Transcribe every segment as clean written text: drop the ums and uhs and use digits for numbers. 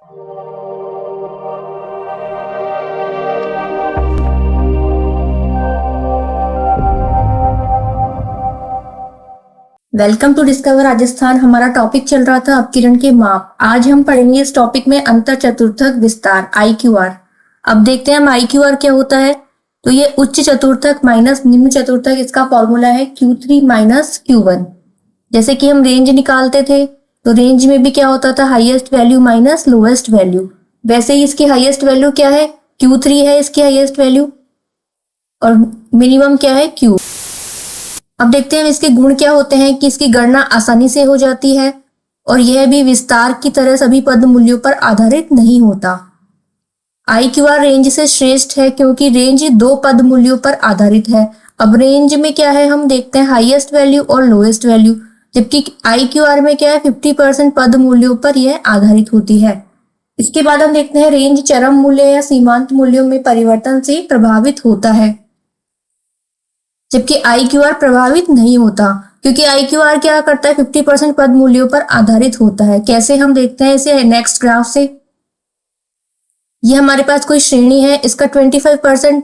Welcome to discover Rajasthan. हमारा topic चल रहा था अपकिरण के माप। आज हम पढ़ेंगे इस टॉपिक में अंतर चतुर्थक विस्तार IQR। अब देखते हैं हम IQR क्या होता है। तो ये उच्च चतुर्थक माइनस निम्न चतुर्थक, इसका फॉर्मूला है Q3 माइनस Q1। जैसे कि हम रेंज निकालते थे तो रेंज में भी क्या होता था, highest value minus lowest value. वैसे ही इसकी हाईएस्ट वैल्यू क्या है, Q3 है इसकी हाईएस्ट वैल्यू, और मिनिमम क्या है Q। अब देखते हैं इसके गुण क्या होते हैं कि इसकी गणना आसानी से हो जाती है और यह भी विस्तार की तरह सभी पद मूल्यों पर आधारित नहीं होता। IQR रेंज से श्रेष्ठ है क्योंकि रेंज दो पद मूल्यों पर आधारित है। अब रेंज में क्या है, हम देखते हैं हाईएस्ट वैल्यू और लोएस्ट वैल्यू, जबकि IQR में क्या है 50% पद मूल्यों पर यह आधारित होती है। इसके बाद हम देखते हैं रेंज चरम मूल्य या सीमांत मूल्यों में परिवर्तन से प्रभावित होता है, जबकि IQR प्रभावित नहीं होता, क्योंकि IQR क्या करता है 50% पद मूल्यों पर आधारित होता है। कैसे, हम देखते हैं इसे नेक्स्ट ग्राफ से। ये हमारे पास कोई श्रेणी है, इसका 25%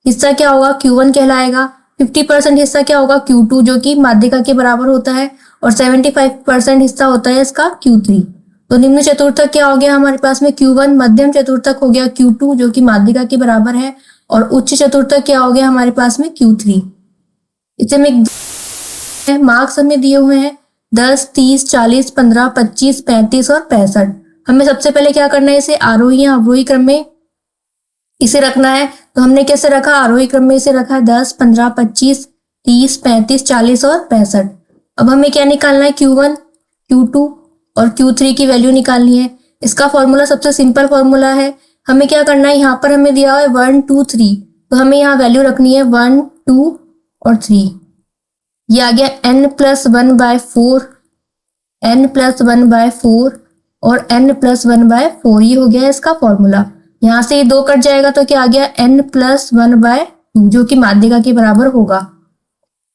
हिस्सा क्या होगा, Q1 कहलाएगा। 50% हिस्सा क्या होगा, Q2 जो कि माध्यिका के बराबर होता है, और 75% हिस्सा होता है इसका Q3। तो निम्न चतुर्थक क्या हो गया हमारे पास में Q1, मध्यम चतुर्थक हो गया Q2 जो कि माध्यिका के बराबर है, और उच्च चतुर्थक क्या हो गया हमारे पास में Q3। इसे में मार्क्स हमें दिए हुए हैं 10, 30, 40, 15, 25, 35 और 65। हमें सबसे पहले क्या करना है, इसे आरोही या अवरोही क्रम में इसे रखना है। तो हमने कैसे रखा, आरोही क्रम में इसे रखा है 10, 15, 25, 30, 35, 40 और 65। अब हमें क्या निकालना है, Q1, Q2 और Q3 की वैल्यू निकालनी है। इसका फॉर्मूला सबसे सिंपल फॉर्मूला है। हमें क्या करना है, यहाँ पर हमें दिया हुआ है 1, 2, 3, तो हमें यहाँ वैल्यू रखनी है 1, 2 और 3। ये आ गया n+1/4, n+1/4 और n+1/4। ये हो गया इसका फॉर्मूला। यहाँ से ये 2 कट जाएगा तो क्या आ गया, n+1/2 जो कि माध्यिका के बराबर होगा।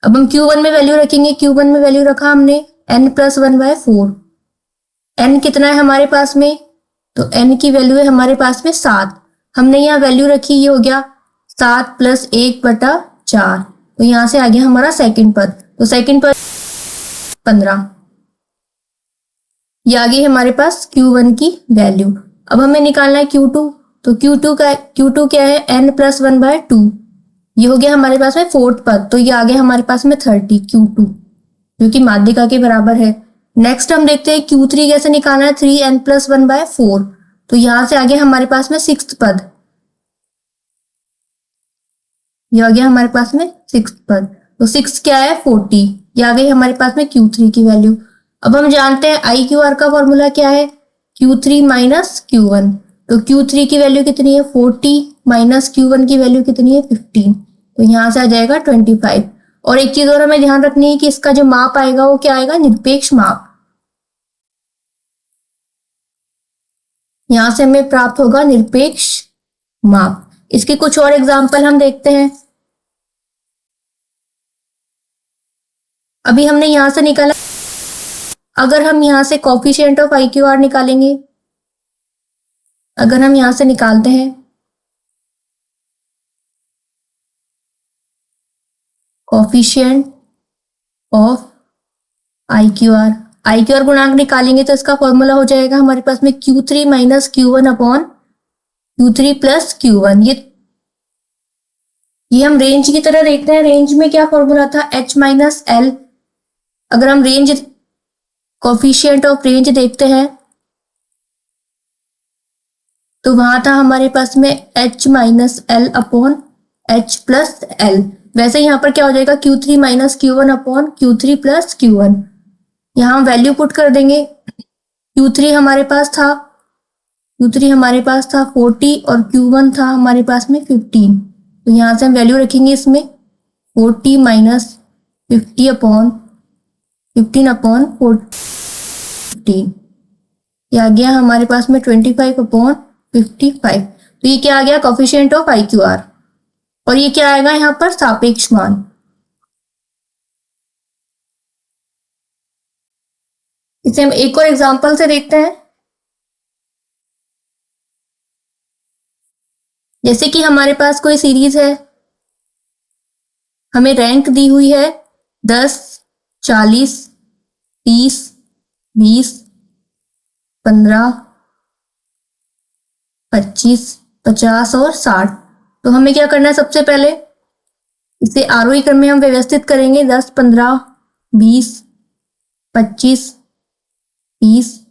अब हम Q1 में वैल्यू रखेंगे। Q1 में वैल्यू रखा हमने n+1/4। n कितना है हमारे पास में, तो n की वैल्यू है हमारे पास में 7। हमने यहाँ वैल्यू रखी, ये हो गया 7 + 1/4। तो यहाँ से आ गया हमारा सेकंड पद। तो सेकंड पद 15। ये आ गई हमारे पास Q1 की वैल्यू। अब हमें निकालना है Q2। तो Q2 क्या है, n+1/2। ये हो गया हमारे पास में फोर्थ पद, तो ये आ गया हमारे पास में 30 Q2 जो कि माध्यिका के बराबर है। नेक्स्ट हम देखते हैं Q3 कैसे निकालना है, 3n+1/4। तो यहां से आ गया हमारे पास में सिक्स्थ पद, ये आ गया हमारे पास में सिक्स्थ पद। तो 6 क्या है, 40। ये आ गई हमारे पास में Q3 की वैल्यू। अब हम जानते हैं IQR का फॉर्मूला क्या है, Q3 माइनस Q1। तो Q3 की वैल्यू कितनी है 40, माइनस Q1 की वैल्यू कितनी है 15। तो यहाँ से आ जाएगा 25। और एक चीज और हमें ध्यान रखनी है कि इसका जो माप आएगा वो क्या आएगा, निरपेक्ष माप। यहाँ से हमें प्राप्त होगा निरपेक्ष माप। इसके कुछ और एग्जाम्पल हम देखते हैं। अभी हमने यहां से निकाला, अगर हम यहां से कोफिशिएंट ऑफ IQR निकालेंगे, अगर हम यहां से निकालते हैं कोफिशिएंट ऑफ IQR गुणांक निकालेंगे तो इसका फॉर्मूला हो जाएगा हमारे पास में Q3 minus Q1 upon Q3 plus Q1। ये हम रेंज की तरह देखते हैं। रेंज में क्या फॉर्मूला था, H माइनस L। अगर हम रेंज कोफिशिएंट ऑफ रेंज देखते हैं तो वहां था हमारे पास में H minus L upon H plus L। वैसे यहाँ पर क्या हो जाएगा, Q3 minus Q1 upon Q3 plus Q1। यहाँ हम वैल्यू पुट कर देंगे। Q3 हमारे पास था 40 और Q1 था हमारे पास में 15। तो यहाँ से हम वैल्यू रखेंगे इसमें 40 माइनस 50 अपॉन 15 अपॉन 15। ये आ गया हमारे पास में 25 अपॉन 55। तो ये क्या आ गया, कोफिशिएंट ऑफ IQR। और ये क्या आएगा यहाँ पर, सापेक्ष मान। इसे हम एक और एग्जांपल से देखते हैं। जैसे कि हमारे पास कोई सीरीज है, हमें रैंक दी हुई है 10, 40, 30, 20, 15, 25, 50 और 60। तो हमें क्या करना है, सबसे पहले इसे आरोही क्रम में हम व्यवस्थित करेंगे। 10, 15, 20, 25, 30,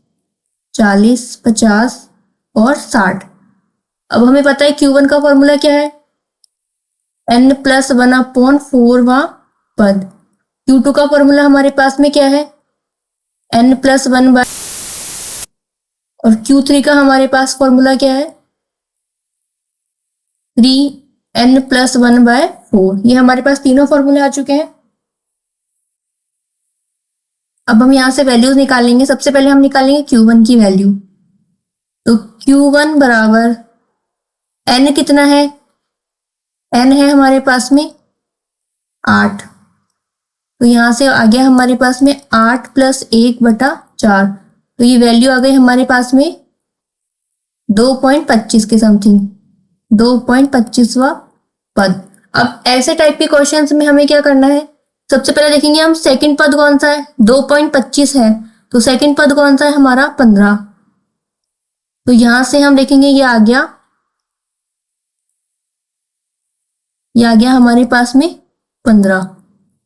40, 50 और 60। अब हमें पता है Q1 का फॉर्मूला क्या है, n+1/4वां पद। Q2 का फॉर्मूला हमारे पास में क्या है, n+1 और Q3 का हमारे पास फॉर्मूला क्या है, 3n+1/4। ये हमारे पास तीनों फॉर्मूले आ चुके हैं। अब हम यहां से वैल्यूज निकालेंगे। सबसे पहले हम निकालेंगे Q1 की वैल्यू। तो Q1 बराबर n कितना है, n है हमारे पास में 8। तो यहां से आ गया हमारे पास में 8 + 1/4। तो ये वैल्यू आ गई हमारे पास में 2.25 के समथिंग, 2.25वां पद। अब ऐसे टाइप के क्वेश्चंस में हमें क्या करना है, सबसे पहले देखेंगे हम सेकंड पद कौन सा है, 2.25 है। तो सेकंड पद कौन सा है हमारा, 15। तो यहां से हम देखेंगे ये आ गया, ये आ गया हमारे पास में 15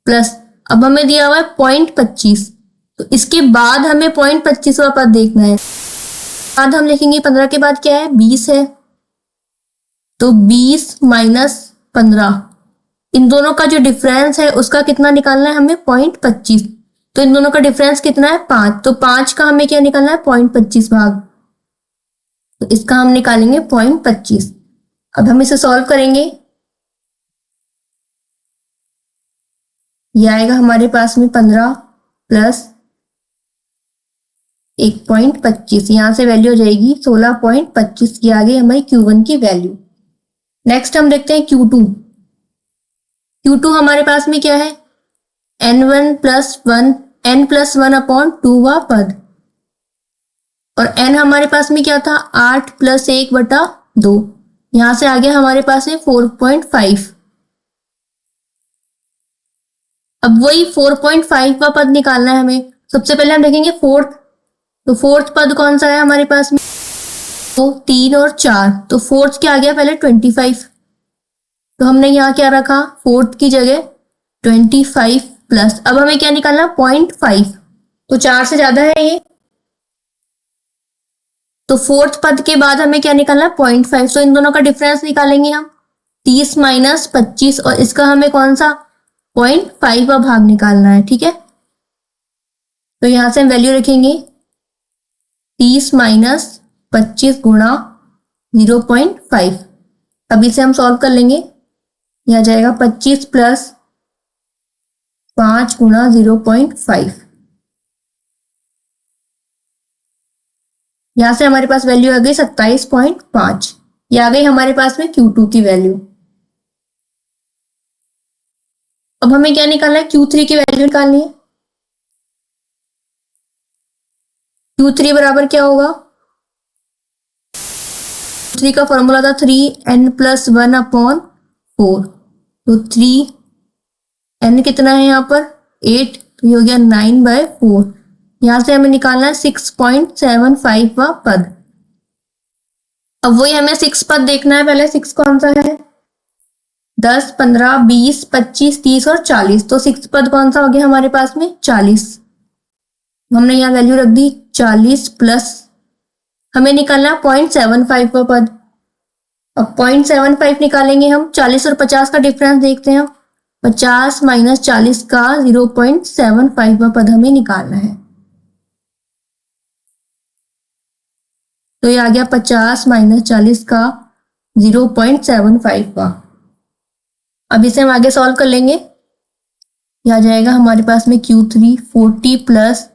प्लस, अब हमें दिया हुआ है 0.25। तो इसके बाद हमें 0.25वां पद देखना है। बाद हम लिखेंगे 15 के बाद क्या है, 20 है। तो 20 - 15, इन दोनों का जो डिफरेंस है उसका कितना निकालना है हमें, 0.25। तो इन दोनों का डिफरेंस कितना है, 5। तो 5 का हमें क्या निकालना है, 0.25 भाग। तो इसका हम निकालेंगे 0.25। अब हम इसे सॉल्व करेंगे। ये आएगा हमारे पास में 15 प्लस 1.25, यहां से वैल्यू हो जाएगी 16.25 की। आगे हमारी Q1 की वैल्यू। नेक्स्ट हम देखते हैं Q2। Q2 हमारे पास में क्या है, n1+1, n+1/2वां पद। और n हमारे पास में क्या था, 8 + 1/2। यहां से आ गया हमारे पास में 4.5। अब वही 4.5वां पद निकालना है हमें। सबसे पहले हम देखेंगे फोर्थ। तो फोर्थ पद कौन सा है हमारे पास में, तो 3 और 4। तो फोर्थ क्या आ गया, पहले 25। तो हमने यहाँ क्या रखा, फोर्थ की जगह 25 प्लस, अब हमें क्या निकालना, 0.5। तो 4 से ज्यादा है ये। तो फोर्थ पद के बाद हमें क्या निकालना, 0.5। तो इन दोनों का डिफरेंस निकालेंगे हम, 30 - 25, और इसका हमें कौन सा, 0.5 का भाग निकालना है। ठीक है, तो यहां से हम वैल्यू रखेंगे 30 - 25 गुणा 0.5। अब इसे हम सॉल्व कर लेंगे। यह जाएगा 25 + 5 गुणा 0.5। यहां से हमारे पास वैल्यू आ गई 27.5। ये आ गई हमारे पास में Q2 की वैल्यू। अब हमें क्या निकालना है, Q3 की वैल्यू निकालनी है। Q3 बराबर क्या होगा, Q3 का फॉर्मूला था 3n+1/4। तो 3n कितना है यहाँ पर, 8। तो ये हो गया 9/4। यहां से हमें निकालना है 6.75वां पद। अब वही हमें 6 पद देखना है। पहले 6 कौन सा है, 10, 15, 20, 25, 30 और 40। तो 6 पद कौन सा हो गया हमारे पास में, 40। हमने यहाँ वैल्यू रख दी 40 प्लस, हमें निकालना 0.75 का पद। अब 0.75 निकालेंगे हम, 40 और 50 का डिफरेंस देखते हैं। 50 - 40 का 0.75 का पद हमें निकालना है। तो ये आ गया 50 - 40 का 0.75 का। अब इसे हम आगे सॉल्व कर लेंगे। ये आ जाएगा हमारे पास में Q3 40 प्लस,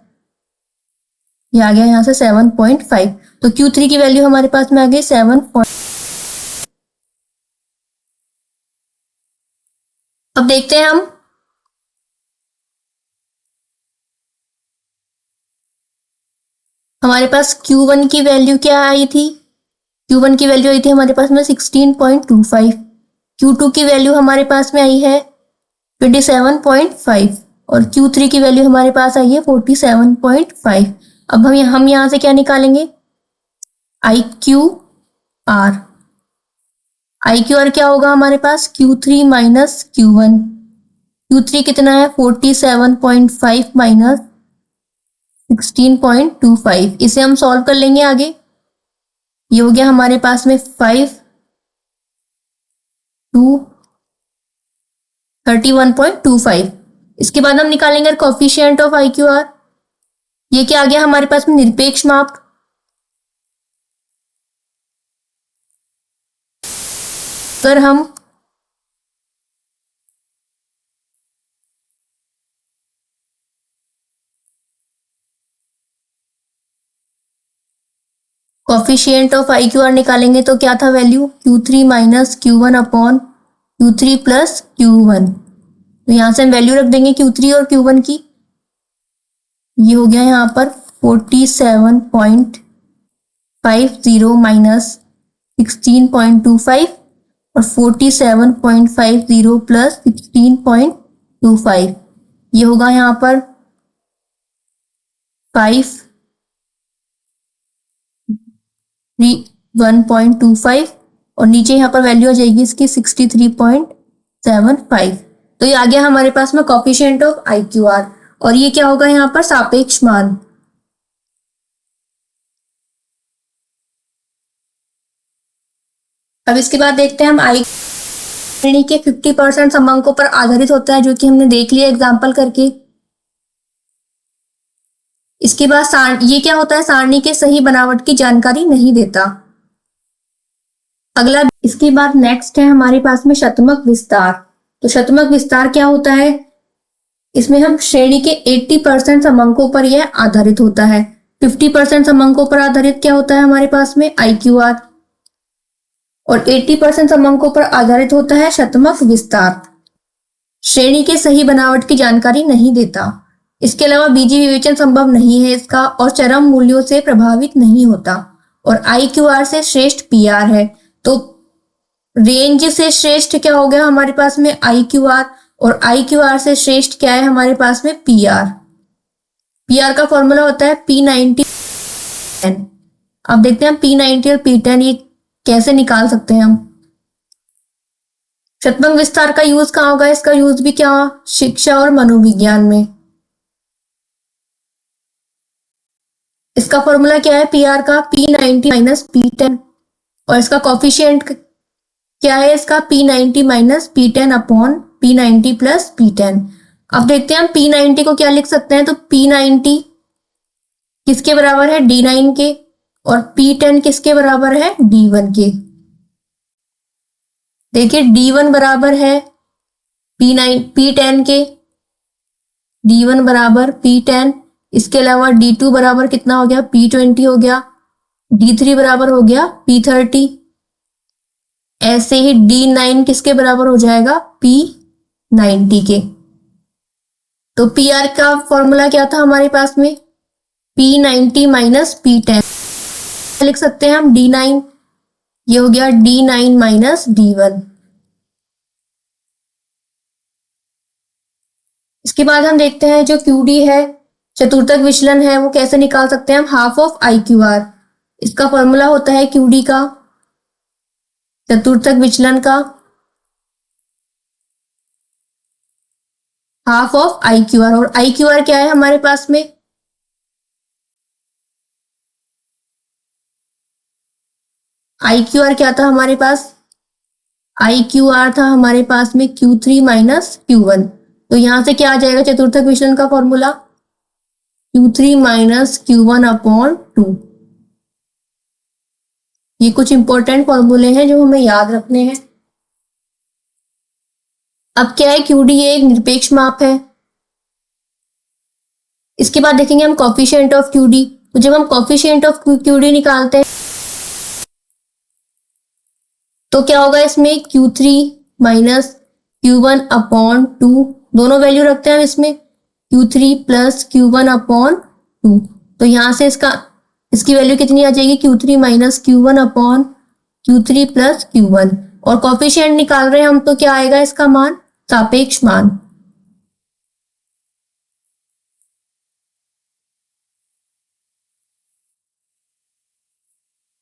ये आ गया यहाँ से 7.5। तो Q3 की वैल्यू हमारे पास में आ गई 7। अब देखते हैं हम, हमारे पास Q1 की वैल्यू क्या आई थी, Q1 की वैल्यू आई थी हमारे पास में 16.25, Q2 की वैल्यू हमारे पास में आई है 27.5 और Q3 की वैल्यू हमारे पास आई है 47.5। अब हम यहाँ से क्या निकालेंगे, IQR। IQR क्या होगा हमारे पास, Q3 माइनस Q1। Q3 कितना है 47.5 माइनस 16.25। इसे हम सॉल्व कर लेंगे आगे। ये हो गया हमारे पास में 5 टू 31.25। इसके बाद हम निकालेंगे कोफिशिएंट ऑफ IQR। ये क्या आ गया हमारे पास में, निरपेक्ष माप। अगर हम कोफिशिएंट ऑफ IQR निकालेंगे तो क्या था value, Q3 minus Q1 upon Q3 plus Q1। तो यहां से हम वैल्यू रख देंगे Q3 और Q1 की। ये हो गया यहाँ पर 47.50 माइनस 16.25 और 47.50 प्लस 16.25। ये होगा यहाँ पर 1.25 और नीचे यहाँ पर वैल्यू आ जाएगी इसकी 63.75। तो ये आ गया हमारे पास में कोफिशिएंट ऑफ IQR। और ये क्या होगा यहाँ पर, सापेक्ष मान। अब इसके बाद देखते हैं हम श्रेणी के 50% समांकों पर आधारित होता है, जो कि हमने देख लिया एग्जाम्पल करके। इसके बाद ये क्या होता है, सारणी के सही बनावट की जानकारी नहीं देता। अगला, इसके बाद नेक्स्ट है हमारे पास में शतमक विस्तार। तो शतमक विस्तार क्या होता है, इसमें हम श्रेणी के 80% समांकों पर यह आधारित होता है। 50% समांकों पर आधारित क्या होता है हमारे पास में, IQR। और 80% समांकों पर आधारित होता है शतमक विस्तार। श्रेणी के सही बनावट की जानकारी नहीं देता। इसके अलावा बीजीय विवेचन संभव नहीं है इसका, और चरम मूल्यों से प्रभावित नहीं होता। और IQR से श्रेष्ठ PR है। तो रेंज से श्रेष्ठ क्या हो गया हमारे पास में, IQR। और IQR से श्रेष्ठ क्या है हमारे पास में, PR। PR का फॉर्मूला होता है P90 10। अब देखते हैं P90 और P10 ये कैसे निकाल सकते हैं हम। शतमक विस्तार का यूज कहाँ होगा, इसका यूज भी क्या, शिक्षा और मनोविज्ञान में। इसका फॉर्मूला क्या है PR का, P90 माइनस P10। और इसका कॉफिशिएंट क्या है, इसका P90 minus P10 upon P90 plus P10। अब देखते हैं हम P90 को क्या लिख सकते हैं। तो P90 किसके बराबर है, D9 के। और P10 किसके बराबर है, D1 के। देखिए D1 बराबर है P10 के, D1 बराबर P10। इसके अलावा D2 बराबर कितना हो गया, P20 हो गया। D3 बराबर हो गया P30। ऐसे ही D9 किसके बराबर हो जाएगा, P90 के। तो PR का फॉर्मूला क्या था हमारे पास में, P90 माइनस P10। लिख सकते हैं हम D9, ये हो गया D9 माइनस D1। इसके बाद हम देखते हैं जो QD है, चतुर्थक विचलन है, वो कैसे निकाल सकते हैं हम, हाफ ऑफ IQR। इसका फॉर्मूला होता है QD का, चतुर्थक विचलन का हाफ ऑफ IQR। और IQR क्या है हमारे पास में, IQR क्या था हमारे पास, IQR था हमारे पास में Q3 माइनस Q1। तो यहां से क्या आ जाएगा चतुर्थक विचलन का formula, Q3 minus Q1 upon 2। ये कुछ इंपॉर्टेंट फॉर्मूले हैं जो हमें याद रखने हैं। अब क्या है, QD ये एक निरपेक्ष माप है। इसके बाद देखेंगे हम कॉफिशिएंट ऑफ QD। तो जब हम कॉफिशिएंट ऑफ QD निकालते हैं तो क्या होगा, इसमें Q3 माइनस Q1 अपॉन 2, दोनों वैल्यू रखते हैं हम इसमें, Q3 प्लस Q1 अपॉन 2। तो यहां से इसकी वैल्यू कितनी आ जाएगी, Q3 minus Q1 upon Q3 plus Q1 और कॉफिशिएंट निकाल रहे हैं हम, तो क्या आएगा इसका मान? सापेक्ष मान।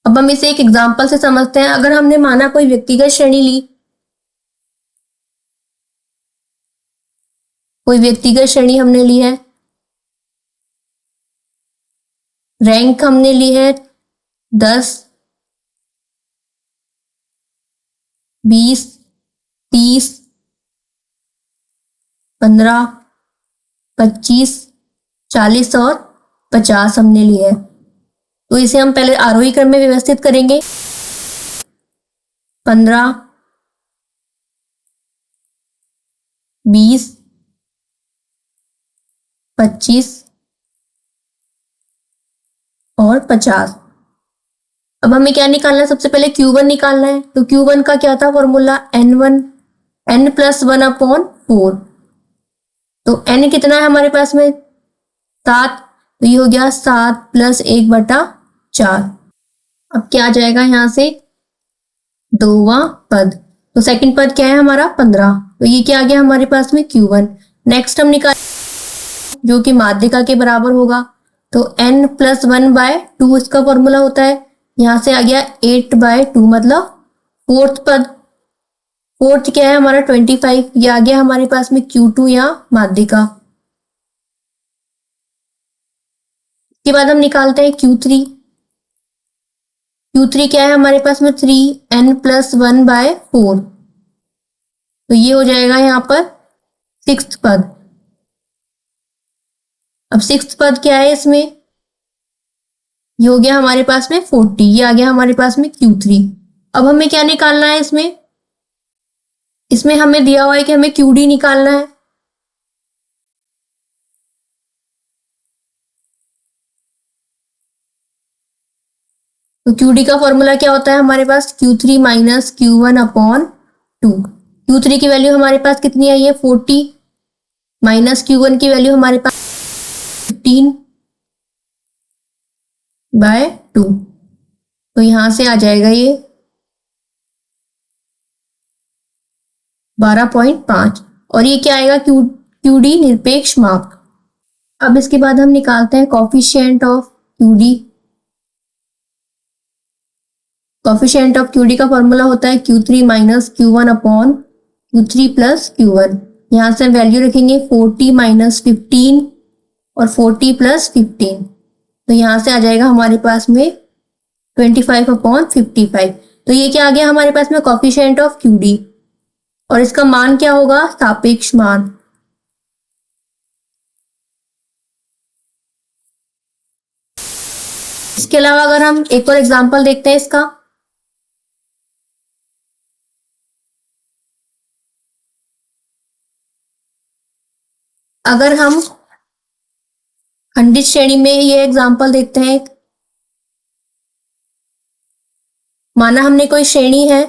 अब हम इसे एक एग्जांपल से समझते हैं। अगर हमने माना कोई व्यक्तिगत श्रेणी ली, कोई व्यक्तिगत श्रेणी हमने ली है, रैंक हमने ली है 10, 20, 30, 15, 25, 40 और 50 हमने लिए है। तो इसे हम पहले आरोही क्रम में व्यवस्थित करेंगे। 15, 20, 25 और 50। अब हमें क्या निकालना है? सबसे पहले Q1 निकालना है। तो Q1 का क्या था फॉर्मूला? N1, N plus 1/4। तो N कितना है हमारे पास में? 7। तो ये हो गया 7 प्लस 1/4। अब क्या आ जाएगा यहाँ से? दोवां पद। तो सेकंड पद क्या है हमारा? 15। तो ये क्या आ गया हमारे पास में? Q1। नेक्स्ट हम निकाल, जो कि माध्यिका के बराबर होगा। तो N प्लस 1/2 इसका फॉर्मूला होता है। यहां से आ गया 8/2, मतलब फोर्थ पद। फोर्थ क्या है हमारा? 25। ये आ गया हमारे पास में Q2 या माध्यिका। इसके बाद हम निकालते हैं Q3। Q3 क्या है हमारे पास में? 3, N प्लस 1/4। तो ये हो जाएगा यहाँ पर सिक्स्थ पद। अब सिक्स्थ पद क्या है इसमें? ये हो गया हमारे पास में 40। ये आ गया हमारे पास में Q3। अब हमें क्या निकालना है इसमें? इसमें हमें दिया हुआ है कि हमें QD निकालना है। तो QD का फॉर्मूला क्या होता है हमारे पास? Q3 minus Q1/2। Q3 की वैल्यू हमारे पास कितनी आई है? 40 माइनस Q1 की वैल्यू हमारे पास 15/2। तो यहां से आ जाएगा ये 12.5। और ये क्या आएगा? QD निरपेक्ष माप। अब इसके बाद हम निकालते हैं coefficient of QD। Coefficient of QD का फॉर्मूला होता है Q3 minus Q1/Q3 plus Q1। यहां से वैल्यू रखेंगे 40 माइनस 15 और 40 प्लस 15। तो यहां से आ जाएगा हमारे पास में 25/55। तो ये क्या आ गया हमारे पास में? Coefficient of QD। और इसका मान क्या होगा? सापेक्ष मान। इसके अलावा अगर हम एक और एग्जांपल देखते हैं इसका, अगर हम खंडित श्रेणी में ये एग्जांपल देखते हैं। माना हमने कोई श्रेणी है,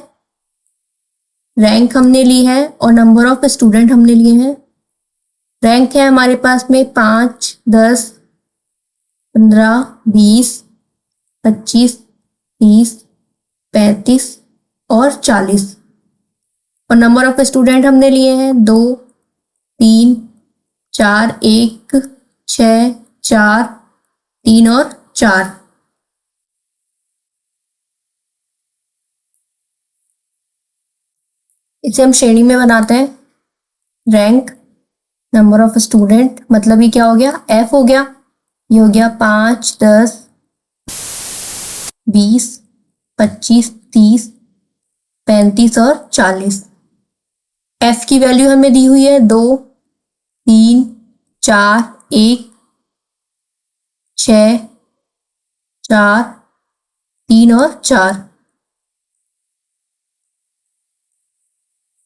रैंक हमने ली है और नंबर ऑफ स्टूडेंट हमने लिए हैं। रैंक है हमारे पास में 5, 10, 15, 20, 25, 30, 35 और 40। और नंबर ऑफ स्टूडेंट हमने लिए हैं 2, 3, 4, 1, 6, 4, 3 और 4। इसे हम श्रेणी में बनाते हैं। रैंक, नंबर ऑफ स्टूडेंट, मतलब ये क्या हो गया? F हो गया। ये हो गया 5, 10, 20, 25, 30, 35 और 40। F की वैल्यू हमें दी हुई है 2, 3, 4, 1, 6, 4, 3 और 4।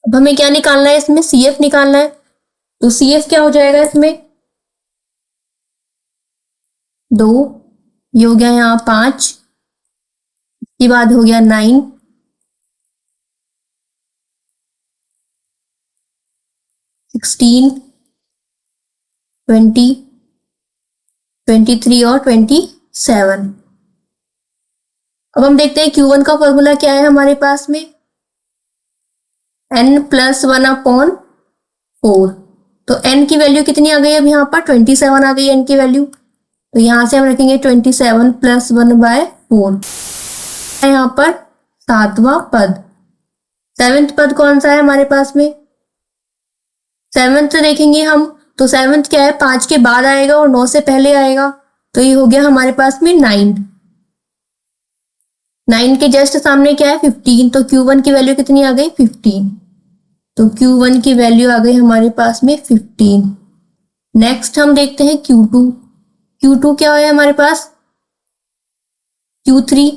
अब हमें क्या निकालना है इसमें? CF निकालना है। तो CF क्या हो जाएगा इसमें? 2, ये हो गया यहाँ 5, इसके बाद हो गया 9, 16, 20, 23 और 27। अब हम देखते हैं Q1 का फॉर्मूला क्या है हमारे पास में, n+1/4। तो n की वैल्यू कितनी आ गई, अब यहाँ पर 27 आ गई n की वैल्यू। तो यहाँ से हम रखेंगे 27 + 1/4, यहाँ पर 7वां पद। 7th पद कौन सा है हमारे पास में, 7th देखेंगे हम तो 7th क्या है, 5 के बाद आएगा और 9 से पहले आएगा। तो ये हो गया हमारे पास में 9। 9 के जस्ट सामने क्या है 15, तो Q1 की वैल्यू कितनी आ गई 15। तो Q1 की वैल्यू आ गई हमारे पास में 15। नेक्स्ट हम देखते हैं Q2। Q2 क्या है हमारे पास, Q3।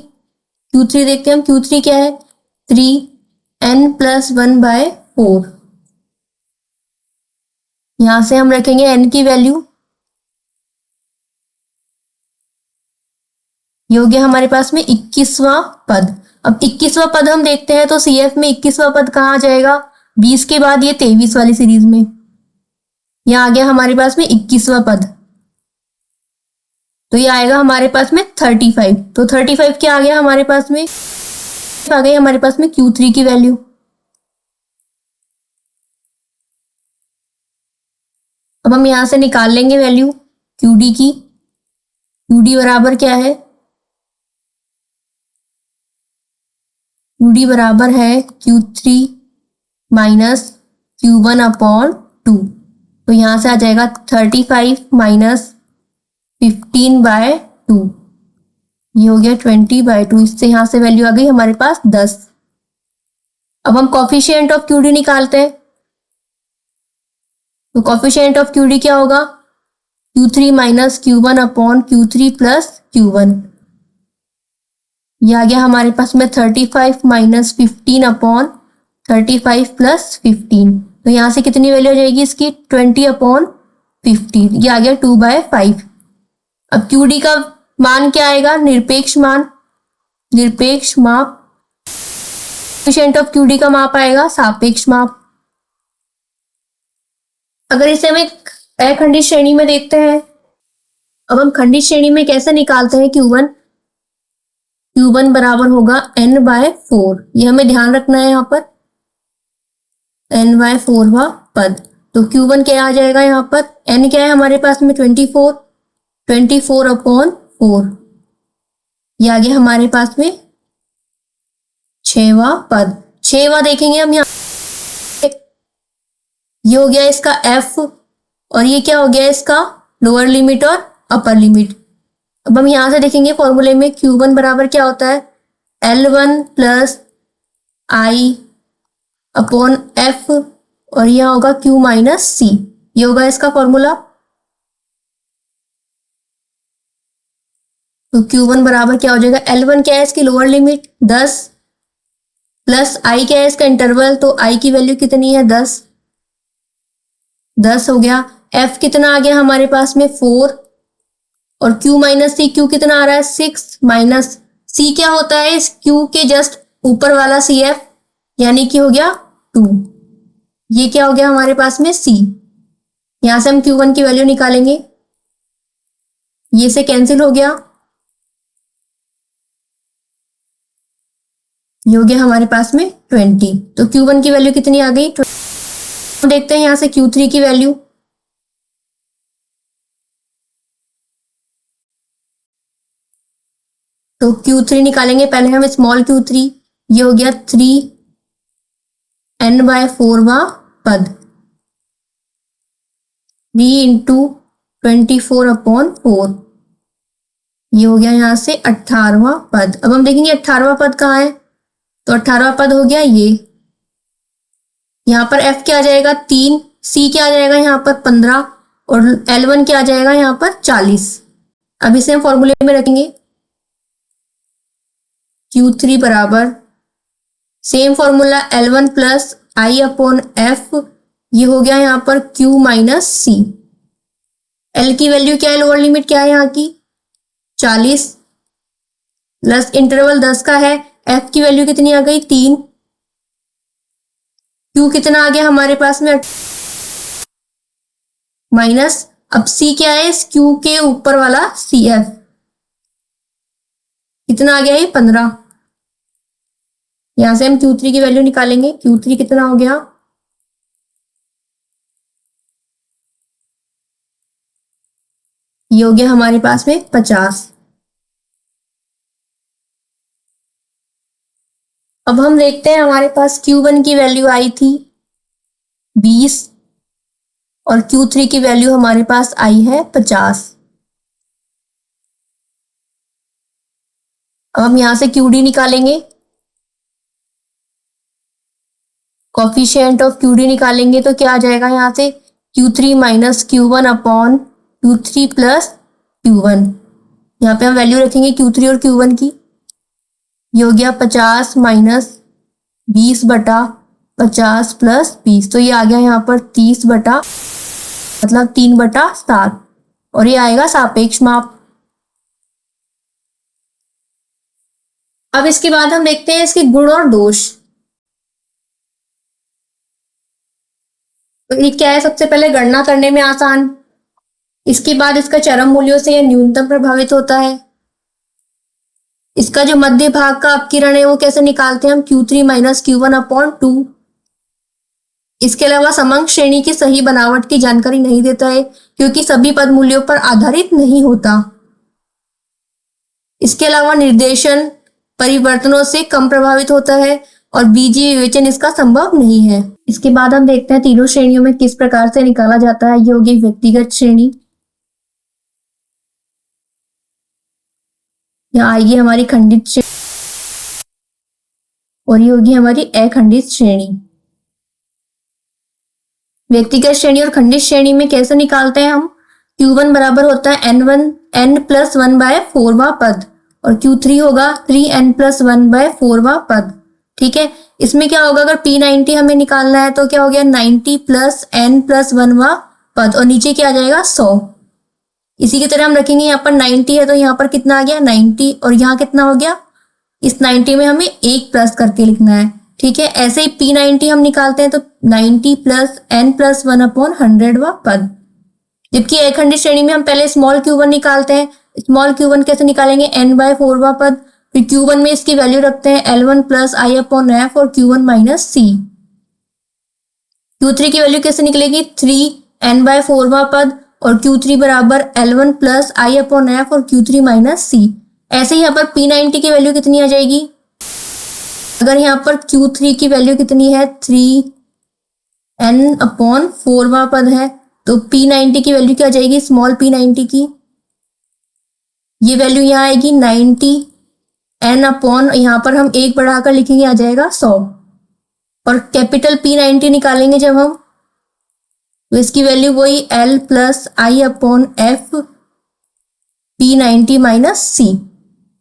Q3 देखते हैं हम, Q3 क्या है 3n+1/4। यहां से हम रखेंगे n की वैल्यू, ये हो गया हमारे पास में 21वां पद। अब 21वां पद हम देखते हैं तो CF में 21वां पद कहाँ आ जाएगा, 20 के बाद ये 23 वाली सीरीज में, यहाँ आ गया हमारे पास में 21वां पद। तो ये आएगा हमारे पास में 35। तो 35 क्या आ गया हमारे पास में, आ गई हमारे पास में Q3 की वैल्यू। अब हम यहां से निकाल लेंगे वैल्यू QD की। QD बराबर क्या है, QD बराबर है Q3 माइनस Q1/2। तो यहां से आ जाएगा 35 माइनस 15/2, ये हो गया 20/2। इससे यहां से वैल्यू आ गई हमारे पास 10। अब हम कॉफिशिएंट ऑफ QD निकालते हैं। तो कॉफिशिएंट ऑफ QD क्या होगा, Q3 minus Q1/Q3 plus Q1। ये आ गया हमारे पास में 35 माइनस 15/35 प्लस 15। तो यहाँ से कितनी वैल्यू आ जाएगी इसकी 20/15, ये आ गया 2/5। अब QD का मान क्या आएगा, निरपेक्ष मान, निरपेक्ष माप। कोएफिशिएंट ऑफ QD का माप आएगा सापेक्ष माप। अगर इसे हम एक अखंडित श्रेणी में देखते हैं, अब हम खंडित श्रेणी में कैसे निकालते हैं Q1। Q1 बराबर होगा n/4, ये हमें ध्यान रखना है यहाँ पर, n/4वां पद। तो Q1 क्या आ जाएगा यहाँ पर, n क्या है हमारे पास में 24, 24/4, ये आ गया हमारे पास में 6वां पद। 6वां देखेंगे हम यहाँ, ये हो गया इसका f और ये क्या हो गया इसका लोअर लिमिट और अपर लिमिट। अब हम यहां से देखेंगे फॉर्मूले में Q1 बराबर क्या होता है, L1 + I/f और यह होगा Q - C, ये होगा इसका फॉर्मूला। तो Q1 बराबर क्या हो जाएगा, L1 क्या है इसकी लोअर लिमिट 10 प्लस I क्या है इसका इंटरवल, तो I की वैल्यू कितनी है 10, 10 हो गया। F कितना आ गया हमारे पास में 4 और Q - C, Q कितना आ रहा है 6 माइनस C क्या होता है इस Q के जस्ट ऊपर वाला CF, यानी कि हो गया 2। ये क्या हो गया हमारे पास में C। यहां से हम Q1 की वैल्यू निकालेंगे, ये से कैंसिल हो गया, ये हो गया हमारे पास में 20। तो Q1 की वैल्यू कितनी आ गई, देखते हैं यहां से Q3 की वैल्यू। तो Q3 निकालेंगे पहले हम स्मॉल Q3, ये हो गया 3n/4वां पद, 3 × 24/4, ये हो गया यहां से 18वां पद। अब हम देखेंगे 18वां पद कहाँ है, तो 18वां पद हो गया ये, यहाँ पर F क्या आ जाएगा 3, C क्या आ जाएगा यहाँ पर 15 और L1 क्या आ जाएगा यहाँ पर 40। अब इसे हम फॉर्मूले में रखेंगे, Q3 बराबर सेम फॉर्मूला L1 + I/f, ये हो गया यहाँ पर Q - C। L की वैल्यू क्या है, लोअर लिमिट क्या है यहाँ की 40 प्लस इंटरवल 10 का है, F की वैल्यू कितनी आ गई 3, Q कितना आ गया हमारे पास में माइनस, अब C क्या है इस Q के ऊपर वाला CF, कितना आ गया ये 15। यहां से हम Q3 की वैल्यू निकालेंगे। Q3 कितना हो गया, ये हो गया हमारे पास में 50। अब हम देखते हैं हमारे पास Q1 की वैल्यू आई थी 20 और Q3 की वैल्यू हमारे पास आई है 50। अब हम यहां से QD निकालेंगे, कॉफिशिएंट ऑफ QD निकालेंगे तो क्या आ जाएगा यहाँ से Q3 minus Q1 upon Q3 plus Q1। यहाँ पे हम वैल्यू रखेंगे Q3 और Q1 की। ये हो गया 50 माइनस 20 बटा 50 प्लस 20, तो ये आ गया यहाँ पर 30 बटा मतलब 3/7 और ये आएगा सापेक्ष माप। अब इसके बाद हम देखते हैं इसके गुण और दोष। तो ये क्या है, सबसे पहले गणना करने में आसान, इसके बाद इसका चरम मूल्यों से यह न्यूनतम प्रभावित होता है। इसका जो मध्य भाग का अपकिरण है वो कैसे निकालते हैं हम, Q3 माइनस Q1 अपॉन 2। इसके अलावा समंक श्रेणी की सही बनावट की जानकारी नहीं देता है क्योंकि सभी पद मूल्यों पर आधारित नहीं होता। इसके अलावा निर्देशन परिवर्तनों से कम प्रभावित होता है और बीजीय विवेचन इसका संभव नहीं है। इसके बाद हम देखते हैं तीनों श्रेणियों में किस प्रकार से निकाला जाता है। ये होगी व्यक्तिगत श्रेणी, यहाँ आएगी हमारी खंडित श्रेणी और ये होगी हमारी अखंडित श्रेणी। व्यक्तिगत श्रेणी और खंडित श्रेणी में कैसे निकालते हैं हम, Q1 बराबर होता है n+1/4वां पद और Q3 होगा 3n+1/4वां पद। ठीक है, इसमें क्या होगा, अगर P90 हमें निकालना है तो क्या हो गया 90 + n+1वां पद और नीचे क्या आ जाएगा 100। इसी की तरह हम रखेंगे, यहाँ पर 90 है तो यहाँ पर कितना आ गया 90 और यहाँ कितना हो गया, इस 90 में हमें 1 प्लस करके लिखना है। ठीक है, ऐसे ही P90 हम निकालते हैं तो 90 + n+1/100वां पद। जबकि अखंडित श्रेणी में हम पहले स्मॉल Q1 निकालते हैं। स्मॉल Q1 कैसे निकालेंगे, n/4वां पद, फिर Q1 में इसकी वैल्यू रखते हैं L1 + I/f और Q1 माइनस C। Q3 की वैल्यू कैसे निकलेगी, 3n/4वां पद और Q3 बराबर L1 + I/f और Q3 माइनस C। ऐसे ही यहाँ पर P90 की वैल्यू कितनी आ जाएगी, अगर यहाँ पर Q3 की वैल्यू कितनी है 3n/4वां पद है तो P90 की वैल्यू क्या आ जाएगी, स्मॉल P90 की ये वैल्यू यहाँ आएगी 90 n अपॉन, यहाँ पर हम 1 बढ़ाकर लिखेंगे आ जाएगा 100 और कैपिटल P90 निकालेंगे जब हम तो इसकी वैल्यू वही L + I/f P90 minus C।